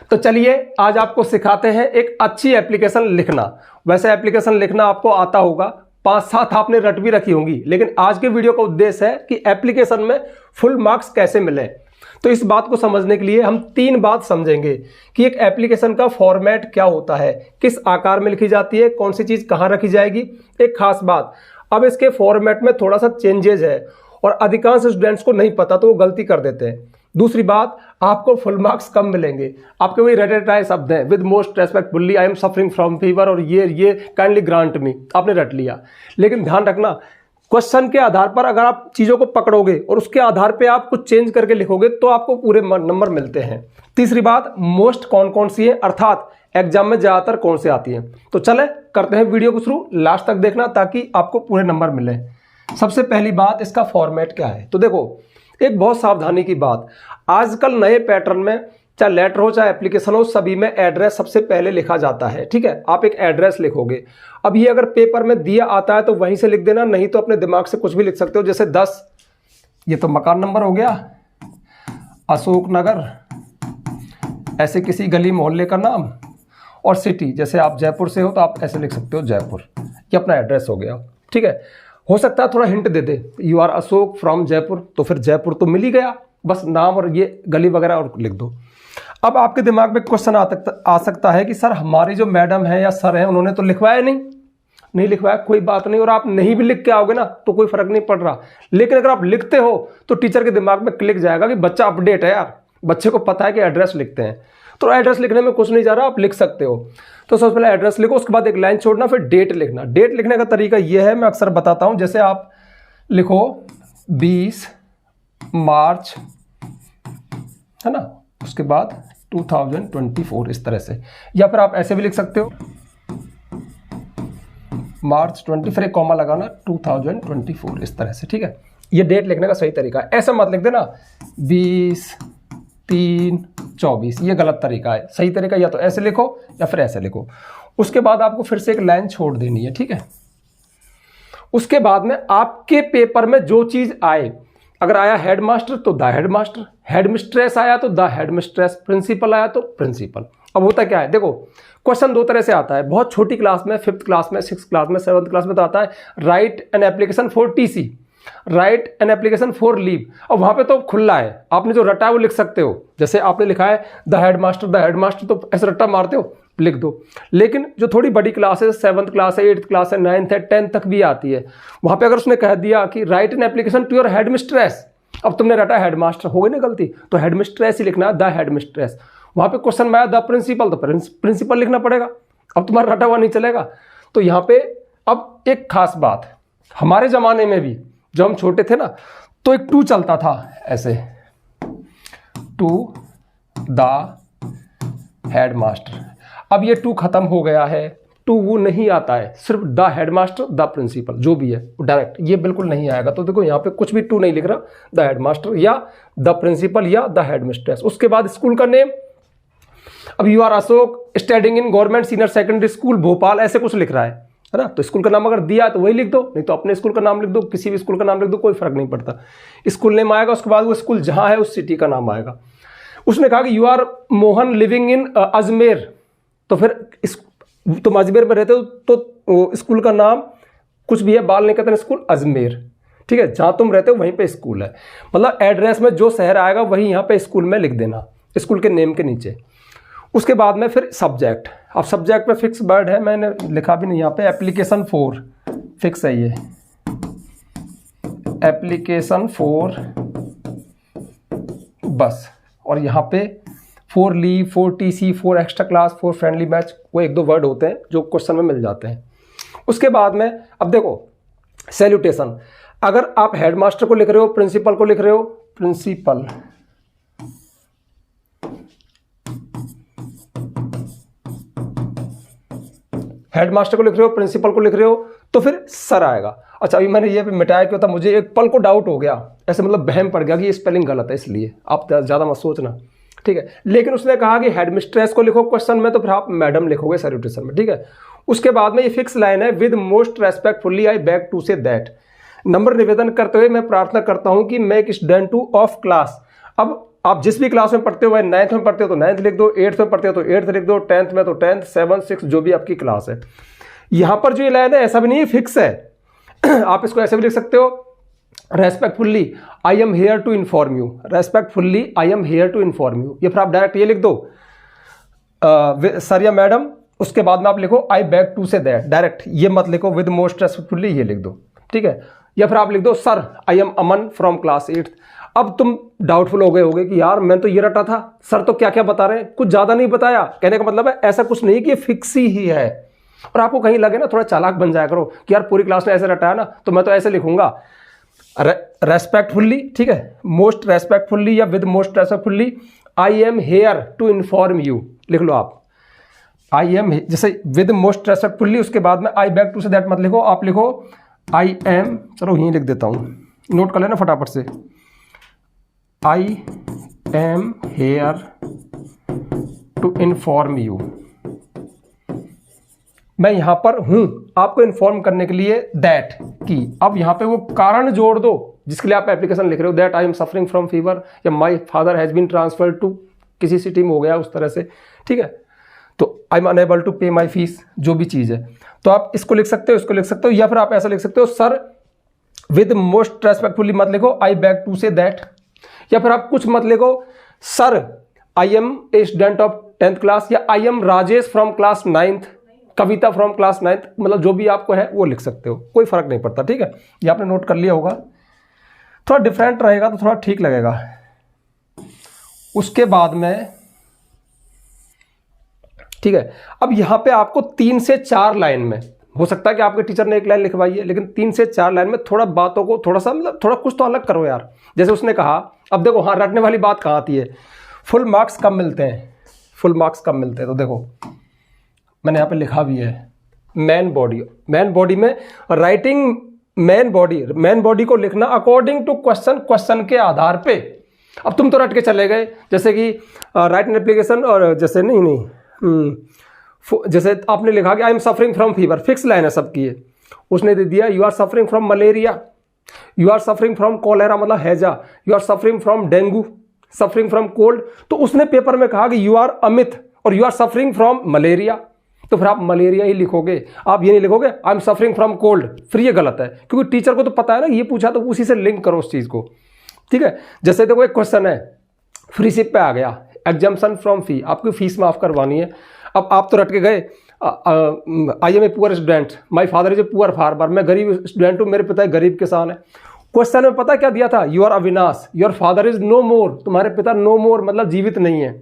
तो चलिए आज आपको सिखाते हैं एक अच्छी एप्लीकेशन लिखना। वैसे एप्लीकेशन लिखना आपको आता होगा, 5-7 आपने रट भी रखी होंगी, लेकिन आज के वीडियो का उद्देश्य है कि एप्लीकेशन में फुल मार्क्स कैसे मिले। तो इस बात को समझने के लिए हम 3 बात समझेंगे कि एक एप्लीकेशन का फॉर्मेट क्या होता है, किस आकार में लिखी जाती है, कौन सी चीज कहां रखी जाएगी। एक खास बात, अब इसके फॉर्मेट में थोड़ा सा चेंजेस है और अधिकांश स्टूडेंट्स को नहीं पता तो वो गलती कर देते हैं। दूसरी बात, आपको फुल मार्क्स कम मिलेंगे। आपके वही रटे शब्द हैं, with most respectfully I am suffering from fever और ये काइंडली ग्रांट मी, आपने रट लिया। लेकिन ध्यान रखना, क्वेश्चन के आधार पर अगर आप चीजों को पकड़ोगे और उसके आधार पे आप कुछ चेंज करके लिखोगे तो आपको पूरे नंबर मिलते हैं। तीसरी बात, मोस्ट कौन कौन सी है, अर्थात एग्जाम में ज्यादातर कौन से आती है। तो चले करते हैं वीडियो को शुरू, लास्ट तक देखना ताकि आपको पूरे नंबर मिले। सबसे पहली बात, इसका फॉर्मेट क्या है। तो देखो, एक बहुत सावधानी की बात, आजकल नए पैटर्न में चाहे लेटर हो चाहे एप्लीकेशन हो, सभी में एड्रेस सबसे पहले लिखा जाता है। ठीक है, आप एक एड्रेस लिखोगे। अब ये अगर पेपर में दिया आता है तो वहीं से लिख देना, नहीं तो अपने दिमाग से कुछ भी लिख सकते हो। जैसे 10, ये तो मकान नंबर हो गया, अशोक नगर, ऐसे किसी गली मोहल्ले का नाम, और सिटी, जैसे आप जयपुर से हो तो आप ऐसे लिख सकते हो जयपुर, ये अपना एड्रेस हो गया। ठीक है, हो सकता है थोड़ा हिंट दे दे, you are Ashok from Jaipur, तो फिर जयपुर तो मिल ही गया, बस नाम और ये गली वगैरह और लिख दो। अब आपके दिमाग में क्वेश्चन आ सकता है कि सर हमारी जो मैडम है या सर है उन्होंने तो लिखवाया नहीं लिखवाया, कोई बात नहीं, और आप नहीं भी लिख के आओगे ना तो कोई फर्क नहीं पड़ रहा। लेकिन अगर आप लिखते हो तो टीचर के दिमाग में क्लिक जाएगा कि बच्चा अपडेट है यार, बच्चे को पता है कि एड्रेस लिखते हैं। तो एड्रेस लिखने में कुछ नहीं जा रहा, आप लिख सकते हो। तो सबसे पहले एड्रेस लिखो, उसके बाद एक लाइन छोड़ना, फिर डेट लिखना। डेट लिखने का तरीका यह है, मैं अक्सर बताता हूं, जैसे आप लिखो 20 मार्च, है ना, उसके बाद 2024, इस तरह से। या फिर आप ऐसे भी लिख सकते हो, मार्च 20, फिर एक कॉमा लगाना, 2024, इस तरह से। ठीक है, ये डेट लिखने का सही तरीका है। ऐसा मत लिख देना 20/3/24, ये गलत तरीका है। सही तरीका या तो ऐसे लिखो या फिर ऐसे लिखो। उसके बाद आपको फिर से एक लाइन छोड़ देनी है। ठीक है, उसके बाद में आपके पेपर में जो चीज आए, अगर आया हेडमास्टर तो द हेडमास्टर, हेडमिस्ट्रेस आया तो द हेडमिस्ट्रेस, प्रिंसिपल आया तो प्रिंसिपल। अब होता क्या है, देखो क्वेश्चन 2 तरह से आता है। बहुत छोटी क्लास में, 5th क्लास में, 6th क्लास में, 7th क्लास में तो आता है right an application for TC, right an application for leave. अब वहां पे तो खुला है, आपने जो रटा है वो लिख सकते हो। जैसे आपने लिखा है द हेडमास्टर, तो ऐसे रट्टा मारते हो, लिख दो। लेकिन जो थोड़ी बड़ी क्लास है, 7th क्लास है, 8th क्लास है, 9th है, 10th तक भी आती है, वहां पे अगर उसने कह दिया कि write an application to your headmistress, अब तुमने रटा हेडमास्टर, हो गई ना गलती, तो हेडमिस्ट्रेस ही लिखना, द हेडमिस्ट्रेस। वहां पे क्वेश्चन में आया द प्रिंसिपल, तो प्रिंसिपल लिखना पड़ेगा, अब तुम्हारा रटा हुआ नहीं चलेगा। तो यहाँ पे अब एक खास बात, हमारे जमाने में भी जब हम छोटे थे ना तो एक टू चलता था ऐसे, टू द हेडमास्टर। अब ये टू खत्म हो गया है, टू वो नहीं आता है, सिर्फ द हेडमास्टर, द प्रिंसिपल, जो भी है डायरेक्ट, ये बिल्कुल नहीं आएगा। तो देखो यहाँ पे कुछ भी टू नहीं लिख रहा, द हेडमास्टर या द प्रिंसिपल या द हेडमिस्ट्रेस। उसके बाद स्कूल का नेम, अब you are Ashok studying in government senior secondary school Bhopal, ऐसे कुछ लिख रहा है ना, तो स्कूल का नाम अगर दिया तो वही लिख दो, नहीं तो अपने स्कूल का नाम लिख दो, किसी भी स्कूल का नाम लिख दो, कोई फर्क नहीं पड़ता। स्कूल नेम आएगा, उसके बाद वो स्कूल जहां है उस सिटी का नाम आएगा। उसने कहा कि you are Mohan living in Ajmer, तो फिर तुम अजमेर में रहते हो तो स्कूल का नाम कुछ भी है, बाल नहीं कहते स्कूल अजमेर। ठीक है, जहां तुम रहते हो वहीं पे स्कूल है, मतलब एड्रेस में जो शहर आएगा वही यहाँ पे स्कूल में लिख देना, स्कूल के नेम के नीचे। उसके बाद में फिर सब्जेक्ट, अब सब्जेक्ट में फिक्स वर्ड है, मैंने लिखा भी नहीं यहाँ पे, एप्लीकेशन फॉर, फिक्स है ये, एप्लीकेशन फॉर बस। और यहाँ पे for leave, for TC, for extra class, for friendly match, वो 1-2 वर्ड होते हैं जो क्वेश्चन में मिल जाते हैं। उसके बाद में अब देखो सैल्यूटेशन, अगर आप हेडमास्टर को लिख रहे हो, प्रिंसिपल को लिख रहे हो, प्रिंसिपल, हेडमास्टर को लिख रहे हो, प्रिंसिपल को लिख रहे हो, तो फिर सर आएगा। अच्छा, अभी मैंने ये मिटाया क्यों था, मुझे एक पल को डाउट हो गया, ऐसे मतलब बहम पड़ गया कि ये स्पेलिंग गलत है, इसलिए आप ज़्यादा मत सोचना। ठीक है, लेकिन उसने कहा कि हेडमिस्ट्रेस को लिखो क्वेश्चन में, तो फिर आप मैडम लिखोगे सैल्यूटेशन में। ठीक है, उसके बाद में ये फिक्स लाइन है, with most respectfully I beg to say that, number निवेदन करते हुए मैं प्रार्थना करता हूं कि मैं एक स्टूडेंट हूं ऑफ क्लास। अब आप जिस भी क्लास में पढ़ते हो, 9th में पढ़ते हो तो 9th लिख दो, 8th में पढ़ते हो तो 8th लिख दो, 10th में तो 10th, 7th, 6th जो भी आपकी क्लास है। यहां पर जो ये लाइन है ऐसा भी नहीं है फिक्स है, आप इसको ऐसे भी लिख सकते हो, respectfully I am here to inform you, respectfully I am here to inform you, या फिर आप डायरेक्ट ये लिख दो सर या मैडम, उसके बाद में आप लिखो I beg to say that, direct ये मत लिखो, विद मोस्ट रेस्पेक्टफुल्ली ये लिख दो, ठीक है। या फिर आप लिख दो sir I M Aman from class 8th। अब तुम डाउटफुल हो गए होगे कि यार मैं तो ये रटा था, सर तो क्या क्या बता रहे हैं, कुछ ज्यादा नहीं बताया। कहने का मतलब है ऐसा कुछ नहीं कि ये फिक्स ही है, और आपको कहीं लगे ना थोड़ा चालाक बन जाया करो कि यार पूरी क्लास ने ऐसे रटाया ना तो मैं तो ऐसे लिखूंगा, रेस्पेक्टफुल्ली, ठीक है, मोस्ट रेस्पेक्टफुल्ली या with most respectfully I am here to inform you लिख लो आप, आई एम, जैसे विद मोस्ट रेस्पेक्टफुल्ली, उसके बाद में I beg to say that मत लिखो, आप लिखो आई एम, चलो यहीं लिख देता हूं, नोट कर लेना फटाफट से, I am here to inform you, मैं यहां पर हूं आपको इन्फॉर्म करने के लिए दैट की, अब यहां पे वो कारण जोड़ दो जिसके लिए आप एप्लीकेशन लिख रहे हो, that I am suffering from fever, या my father has been transferred to किसी सिटी में हो गया उस तरह से, ठीक है, तो आई एम अनएबल टू पे माई फीस, जो भी चीज़ है, तो आप इसको लिख सकते हो, इसको लिख सकते हो, या फिर आप ऐसा लिख सकते हो सर विद मोस्ट रेस्पेक्टफुली मत लिखो I beg to say that, या फिर आप कुछ मत लिखो sir I am a student of 10th class, या I am Rajesh from class 9th, Kavita from class 9th, मतलब जो भी आपको है वो लिख सकते हो, कोई फर्क नहीं पड़ता, ठीक है। ये आपने नोट कर लिया होगा, थोड़ा डिफरेंट रहेगा तो थोड़ा ठीक लगेगा। उसके बाद में ठीक है, अब यहां पे आपको 3 से 4 लाइन में, हो सकता है कि आपके टीचर ने 1 लाइन लिखवाई है, लेकिन 3 से 4 लाइन में थोड़ा बातों को थोड़ा सा मतलब थोड़ा कुछ तो अलग करो यार। जैसे उसने कहा, अब देखो हाँ रटने वाली बात कहाँ आती है, फुल मार्क्स कब मिलते हैं, फुल मार्क्स कब मिलते हैं, तो देखो मैंने यहाँ पे लिखा भी है, मैन बॉडी में राइटिंग मैन बॉडी को लिखना अकॉर्डिंग टू क्वेश्चन के आधार पे। अब तुम तो रट के चले गए, जैसे कि राइट एन एप्लीकेशन, और जैसे नहीं जैसे आपने लिखा कि I am suffering from fever, fix line है सबकी है, उसने दे दिया you are suffering from malaria, you are suffering from cholera मतलब हैजा, you are suffering from dengue, suffering from cold, तो उसने पेपर में कहा कि यू आर अमित और you are suffering from malaria, तो फिर आप मलेरिया ही लिखोगे, आप ये नहीं लिखोगे आई एम सफरिंग फ्रॉम कोल्ड, फिर ये गलत है, क्योंकि टीचर को तो पता है ना ये पूछा, तो उसी से लिंक करो उस चीज़ को, ठीक है। जैसे देखो एक क्वेश्चन है, फ्री सिप पे आ गया, एग्जाम्पशन फ्रॉम फी, आपकी फीस माफ करवानी है, अब आप तो रट के गए I am a poor student, my father is a poor farmer, मैं गरीब स्टूडेंट हूँ, मेरे पिता एक गरीब किसान है। क्वेश्चन में पता क्या दिया था, you are Avinash, your father is no more, तुम्हारे पिता नो मोर मतलब जीवित नहीं है,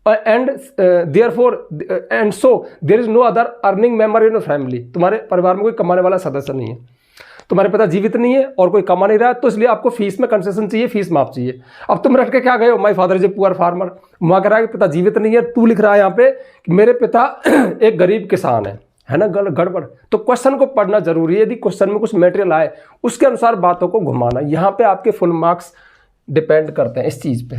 and therefore and so there is no other earning member in your family, तुम्हारे परिवार में कोई कमाने वाला सदस्य नहीं है, तुम्हारे पिता जीवित नहीं है और कोई कमा नहीं रहा है, तो इसलिए आपको फीस में कंसेशन चाहिए, फीस माफ चाहिए। अब तुम रट के क्या गए हो, माई father is a poor farmer, वहां कह रहा है कि पिता जीवित नहीं है, तू लिख रहा है यहाँ पे कि मेरे पिता एक गरीब किसान है ना, गड़बड़। तो क्वेश्चन को पढ़ना जरूरी है, यदि क्वेश्चन में कुछ मटेरियल आए उसके अनुसार बातों को घुमाना, यहाँ पे आपके फुल मार्क्स डिपेंड करते हैं इस चीज पे,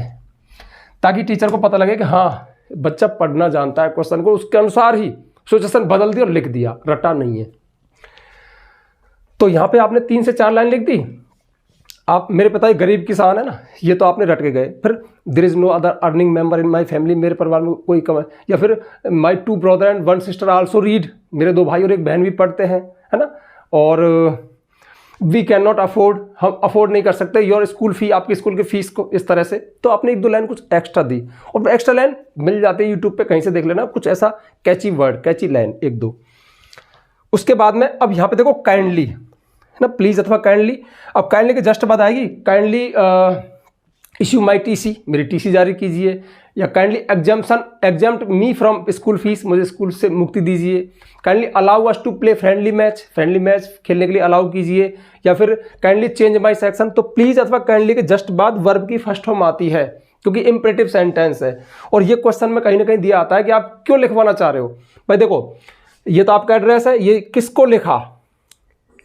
ताकि टीचर को पता लगे कि हाँ बच्चा पढ़ना जानता है, क्वेश्चन को उसके अनुसार ही सिचुएशन बदल दी और लिख दिया, रटा नहीं है। तो यहां पे आपने 3 से 4 लाइन लिख दी, आप मेरे पिता एक गरीब किसान है ना, ये तो आपने रट के गए। फिर there is no other earning member in my family, मेरे परिवार में कोई कम है, या फिर my 2 brother and 1 sister also read, मेरे 2 भाई और 1 बहन भी पढ़ते हैं, है ना, और वी कैन नॉट अफोर्ड, हम अफोर्ड नहीं कर सकते योर स्कूल फी, आपकी स्कूल की फीस को, इस तरह से। तो आपने 1-2 लाइन कुछ एक्स्ट्रा दी, और एक्स्ट्रा लाइन मिल जाती है यूट्यूब पे, कहीं से देख लेना, कुछ ऐसा कैची वर्ड, कैची लाइन 1-2। उसके बाद में अब यहाँ पे देखो काइंडली है ना, प्लीज अथवा काइंडली, अब काइंडली के जस्ट बाद आएगी काइंडली इश्यू माई टीसी, मेरी टीसी जारी कीजिए, या kindly exempt me from school fees, मुझे स्कूल से मुक्ति दीजिए, kindly allow us to play friendly match खेलने के लिए अलाउ कीजिए, या फिर काइंडली चेंज माई सेक्शन। तो प्लीज अथवा काइंडली के जस्ट बाद वर्ब की फर्स्ट फॉर्म आती है, क्योंकि इंपरेटिव सेंटेंस है, और ये क्वेश्चन में कहीं ना कहीं दिया आता है कि आप क्यों लिखवाना चाह रहे हो। भाई देखो ये तो आपका एड्रेस है, ये किसको लिखा,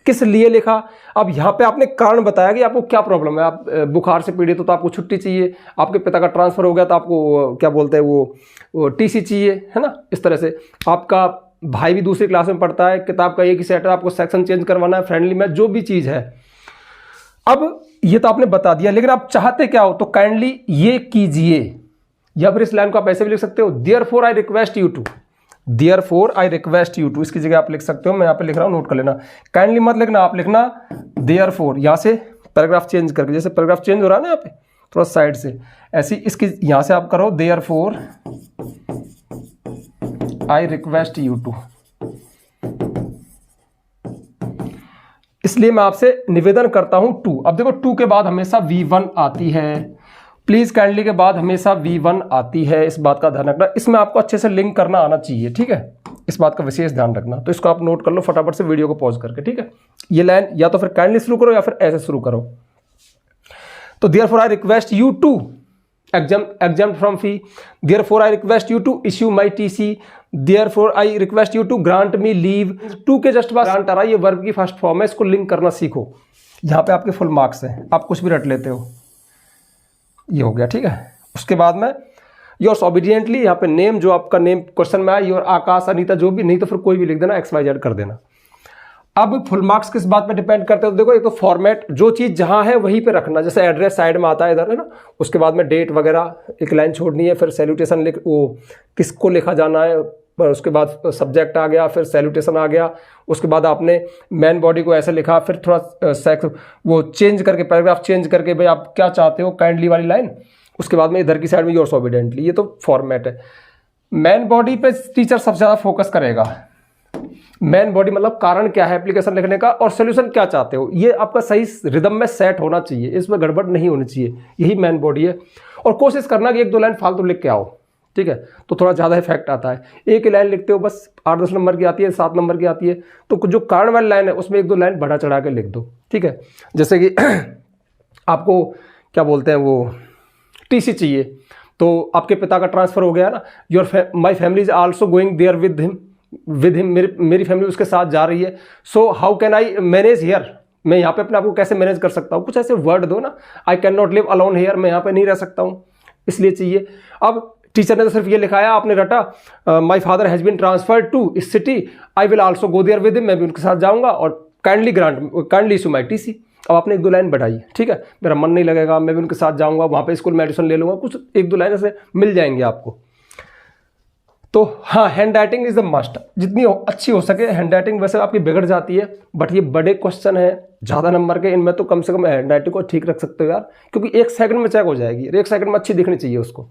किस लिए लिखा। अब यहाँ पे आपने कारण बताया कि आपको क्या प्रॉब्लम है, आप बुखार से पीड़ित हो तो आपको छुट्टी चाहिए, आपके पिता का ट्रांसफर हो गया तो आपको क्या बोलते हैं वो टीसी चाहिए, है ना, इस तरह से। आपका भाई भी दूसरी क्लास में पढ़ता है, किताब का एक ही सेट है, आपको सेक्शन चेंज करवाना है, फ्रेंडली मैच, जो भी चीज़ है। अब ये तो आपने बता दिया, लेकिन आप चाहते क्या हो तो काइंडली ये कीजिए, या फिर इस लाइन को आप ऐसे भी लिख सकते हो, therefore I request you to, therefore I request you to, इसकी जगह आप लिख सकते हो, मैं यहाँ पे लिख रहा हूँ, नोट कर लेना। काइंडली मत लिखना, आप लिखना देयरफॉर, यहाँ से पैराग्राफ चेंज करके, जैसे पैराग्राफ चेंज हो रहा है ना यहाँ पे थोड़ा साइड से, ऐसी इसकी यहाँ से आप करो therefore I request you to. इसलिए मैं आपसे निवेदन करता हूं टू। अब देखो टू के बाद हमेशा V1 आती है, प्लीज काइंडली के बाद हमेशा V1 आती है, इस बात का ध्यान रखना। इसमें आपको अच्छे से लिंक करना आना चाहिए, ठीक है, इस बात का विशेष ध्यान रखना। तो इसको आप नोट कर लो फटाफट से वीडियो को पॉज करके, ठीक है। ये लाइन या तो फिर काइंडली शुरू करो या फिर ऐसे शुरू करो। तो therefore I request you to exempt from fee, therefore I request you to issue my TC, therefore I request you to grant me leave। To के जस्ट बाद ग्रांट आ रहा है, ये वर्ब की फर्स्ट फॉर्म है, इसको लिंक करना सीखो। यहाँ पे आपके फुल मार्क्स हैं, आप कुछ भी रट लेते हो, ये हो गया, ठीक है। उसके बाद में योर्स ओबीडियंटली, यहाँ पे नेम जो आपका नेम क्वेश्चन में आया, योर आकाश अनीता जो भी, नहीं तो फिर कोई भी लिख देना, XYZ कर देना। अब फुल मार्क्स किस बात पे डिपेंड करते हो, देखो एक तो फॉर्मेट, जो चीज़ जहाँ है वहीं पे रखना, जैसे एड्रेस साइड में आता है इधर, है ना, उसके बाद में डेट वगैरह एक लाइन छोड़नी है, फिर सैल्यूटेशन लिख, वो किसको लिखा जाना है, उसके बाद सब्जेक्ट आ गया, फिर सैल्यूटेशन आ गया, उसके बाद आपने मैन बॉडी को ऐसे लिखा, फिर थोड़ा सेक्स वो चेंज करके, पैराग्राफ चेंज करके, भाई आप क्या चाहते हो काइंडली वाली लाइन, उसके बाद में इधर की साइड में योर्स ओबीडियंटली, ये तो फॉर्मेट है। मैन बॉडी पे टीचर सबसे ज़्यादा फोकस करेगा। मैन बॉडी मतलब कारण क्या है एप्लीकेशन लिखने का, और सोल्यूशन क्या चाहते हो, ये आपका सही रिदम में सेट होना चाहिए, इसमें गड़बड़ नहीं होनी चाहिए, यही मैन बॉडी है। और कोशिश करना कि एक दो लाइन फालतू लिख के आओ, ठीक है, तो थोड़ा ज़्यादा इफेक्ट आता है। एक ही लाइन लिखते हो बस 8-10 नंबर की आती है, 7 नंबर की आती है, तो जो कारण वाली लाइन है उसमें एक दो लाइन बढ़ा चढ़ा के लिख दो, ठीक है। जैसे कि आपको क्या बोलते हैं, वो TC चाहिए, तो आपके पिता का ट्रांसफ़र हो गया ना, my family is also going there with him, मेरी फैमिली उसके साथ जा रही है, so how can I manage here, मैं यहाँ पे अपने आप को कैसे मैनेज कर सकता हूँ, कुछ ऐसे वर्ड दो ना। आई can not live alone here, मैं यहाँ पे नहीं रह सकता हूँ, इसलिए चाहिए। अब टीचर ने तो सिर्फ ये लिखाया, आपने रटा my father has been transferred to इस city, I will also go there with him, मैं भी उनके साथ जाऊँगा, और काइंडली इशू माई TC। अब आपने एक दो लाइन बढ़ाई, ठीक है, मेरा मन नहीं लगेगा, मैं भी उनके साथ जाऊँगा, वहाँ पे स्कूल में एडमिशन ले लूँगा, कुछ एक दो लाइन ऐसे मिल जाएंगे आपको। तो हाँ, hand writing is the must, जितनी अच्छी हो सके हैंड राइटिंग। वैसे आपकी बिगड़ जाती है, बट ये बड़े क्वेश्चन है ज़्यादा नंबर के, इनमें तो कम से कम हैंड राइटिंग को ठीक रख सकते हो यार, क्योंकि 1 सेकंड में चेक हो जाएगी, 1 सेकंड में अच्छी दिखनी चाहिए उसको।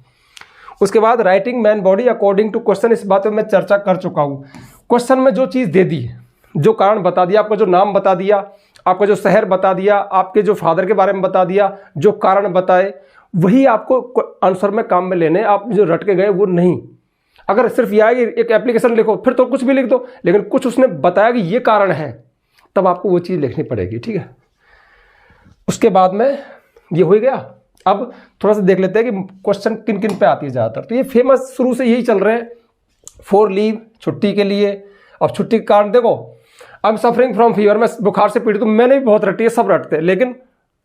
उसके बाद writing main body according to question, इस बात पर मैं चर्चा कर चुका हूँ। क्वेश्चन में जो चीज़ दे दी, जो कारण बता दिया, आपका जो नाम बता दिया, आपका जो शहर बता दिया, आपके जो फादर के बारे में बता दिया, जो कारण बताए, वही आपको आंसर में काम में लेने, आप जो रट के गए वो नहीं। अगर सिर्फ यह है कि एक एप्लीकेशन लिखो, फिर तो कुछ भी लिख दो, लेकिन कुछ उसने बताया कि ये कारण है, तब आपको वो चीज़ लिखनी पड़ेगी, ठीक है। उसके बाद में ये हो गया। अब थोड़ा सा देख लेते हैं कि क्वेश्चन किन किन पे आती है ज़्यादातर। तो ये फेमस शुरू से यही चल रहे हैं, फॉर लीव, छुट्टी के लिए। अब छुट्टी का कारण देखो, आई एम सफरिंग फ्रॉम फीवर, मैं बुखार से पीड़ित हूँ, मैंने भी बहुत रटी है, सब रटते हैं, लेकिन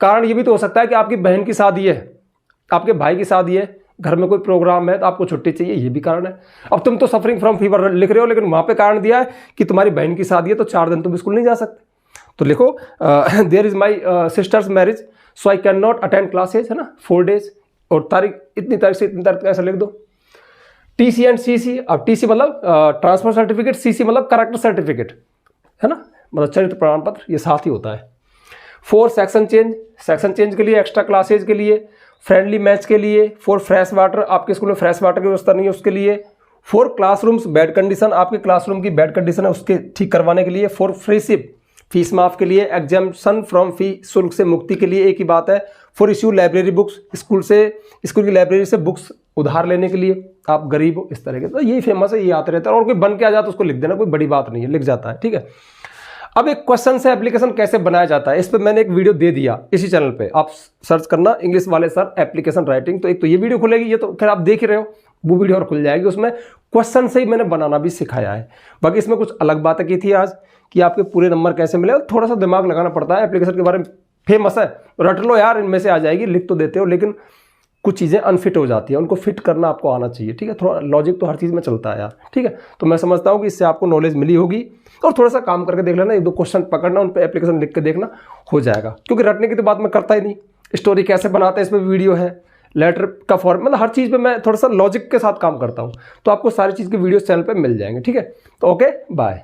कारण ये भी तो हो सकता है कि आपकी बहन की शादी है, आपके भाई की शादी है, घर में कोई प्रोग्राम है, तो आपको छुट्टी चाहिए, ये भी कारण है। अब तुम तो सफरिंग फ्रॉम फीवर लिख रहे हो, लेकिन वहाँ पे कारण दिया है कि तुम्हारी बहन की शादी है, तो 4 दिन तुम स्कूल नहीं जा सकते, तो लिखो there is my sister's marriage, so I can not attend classes, है ना, 4 डेज, और तारीख इतनी तारीख से इतनी तारीख ऐसा लिख दो। TC एंड CC, अब TC मतलब ट्रांसफर सर्टिफिकेट, CC मतलब करेक्टर सर्टिफिकेट, है ना, मतलब चरित्र प्रमाण पत्र, ये साथ ही होता है। 4 सेक्शन चेंज के लिए, एक्स्ट्रा क्लासेज के लिए, फ्रेंडली मैच के लिए, 4 फ्रेश वाटर, आपके स्कूल में फ्रेश वाटर की व्यवस्था नहीं है उसके लिए, 4 क्लासरूम्स बैड कंडीशन, आपके क्लासरूम की बैड कंडीशन है उसके ठीक करवाने के लिए, 4 फ्रीशिप, फीस माफ के लिए, एग्जाम्पशन फ्रॉम फी, शुल्क से मुक्ति के लिए, एक ही बात है। 4 इश्यू लाइब्रेरी बुक्स, स्कूल की लाइब्रेरी से बुक्स उधार लेने के लिए, आप गरीब हो, इस तरह के। तो यही फेमस है, ये आते रहता है, और कोई बन के आ जाता है उसको लिख देना, कोई बड़ी बात नहीं है, लिख जाता है, ठीक है। अब एक क्वेश्चन से एप्लीकेशन कैसे बनाया जाता है, इस पर मैंने एक वीडियो दे दिया इसी चैनल पे, आप सर्च करना इंग्लिश वाले सर एप्लीकेशन राइटिंग, तो एक तो ये वीडियो खुलेगी, ये तो खैर आप देख ही रहे हो, वो वीडियो और खुल जाएगी, उसमें क्वेश्चन से ही मैंने बनाना भी सिखाया है। बाकी इसमें कुछ अलग बातें की थी आज कि आपके पूरे नंबर कैसे मिले, थोड़ा सा दिमाग लगाना पड़ता है। एप्लीकेशन के बारे में फेमस है, रट लो यार, इनमें से आ जाएगी, लिख तो देते हो, लेकिन कुछ चीज़ें अनफिट हो जाती है, उनको फिट करना आपको आना चाहिए, ठीक है। थोड़ा लॉजिक तो हर चीज़ में चलता है यार, ठीक है। तो मैं समझता हूँ कि इससे आपको नॉलेज मिली होगी, और थोड़ा सा काम करके देख लेना, 1-2 क्वेश्चन पकड़ना, उन पर एप्लीकेशन लिख के देखना, हो जाएगा। क्योंकि रटने की तो बात मैं करता ही नहीं, स्टोरी कैसे बनाते हैं इस पर वीडियो है, लेटर का फॉर्म, मतलब हर चीज़ पे मैं थोड़ा सा लॉजिक के साथ काम करता हूँ। तो आपको सारी चीज़ के वीडियोस चैनल पे मिल जाएंगे, ठीक है। तो ओके, बाय।